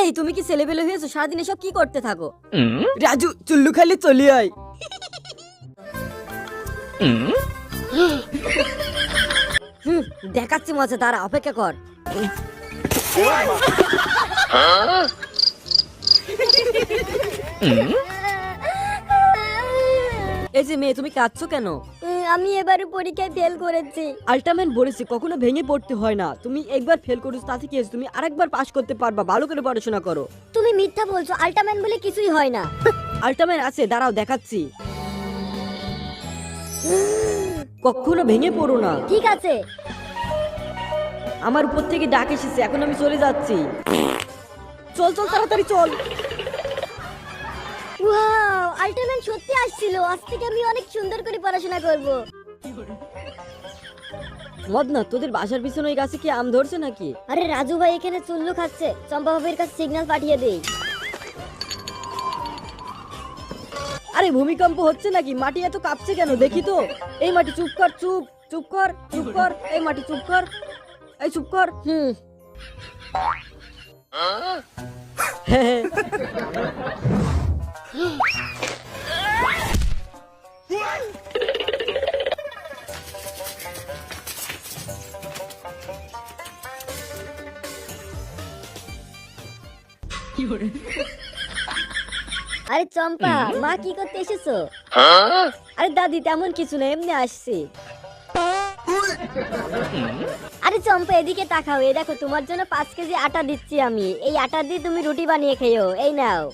এই তুমি কি ছেলেবেলে হয়েছো? সারাদিন এসব কি করতে থাকো? রাজু চুল্লু খালি চলে আয়। দেখাচ্ছি মজা, তারা অপেক্ষা কর। এই যে মেয়ে, তুমি কাঁদছো কেন? আমি এবারে পরীক্ষায় ফেল করেছি। আল্টামেন্ট বলেছি কখনো ভেঙে পড়তে হয় না। তুমি একবার ফেল করেছো তাতে কি হয়েছে? তুমি আরেকবার পাস করতে পারবা। ভালো করে পড়াশোনা করো। তুমি মিথ্যা বলছো, আল্টাম্যান বলে কিছুই হয় না। আল্টামেন্ট আছে, দাঁড়াও দেখাচ্ছি। কখনো ভেঙে পড়ো না। ঠিক আছে। আমার উপর থেকে ডাক এসেছে, এখন আমি চলে যাচ্ছি। চল চল তাড়াতাড়ি চল। ওয়াও, আল্টাম্যান সত্যি আসছিল। আজ থেকে আমি অনেক সুন্দর করে পড়াশোনা করব। মদনা, তোদের বাসার পিছনে ওই গাছে কি আম ধরছে নাকি? আরে রাজু ভাই এখানে চুল্লু খাচ্ছে, চম্পা ভাবির কাছে সিগন্যাল পাঠিয়ে দেই। আরে ভূমিকম্প হচ্ছে নাকি? মাটি এত কাঁপছে কেন? দেখি তো। এই মাটি চুপ কর, চুপ চুপ কর, চুপ কর। এই মাটি চুপ কর, এই চুপ কর। হ্যাঁ। আরে চম্পা, মা কি করতে এসেছো? আরে দাদি তেমন কিছু না, এমনি আসছি। আরে চম্পা এদিকে তাকাও, এই দেখো তোমার জন্য 5 কেজি আটা দিচ্ছি আমি। এই আটা দিয়ে তুমি রুটি বানিয়ে খেও। এই নাও।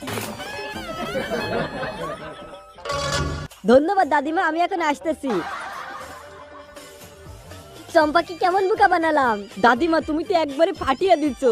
ধন্যবাদ দাদিমা, আমি এখন আসতেছি। চম্পা কি কেমন বোকা বানালাম? দাদিমা তুমি তো একবারে ফাটিয়ে দিচ্ছ।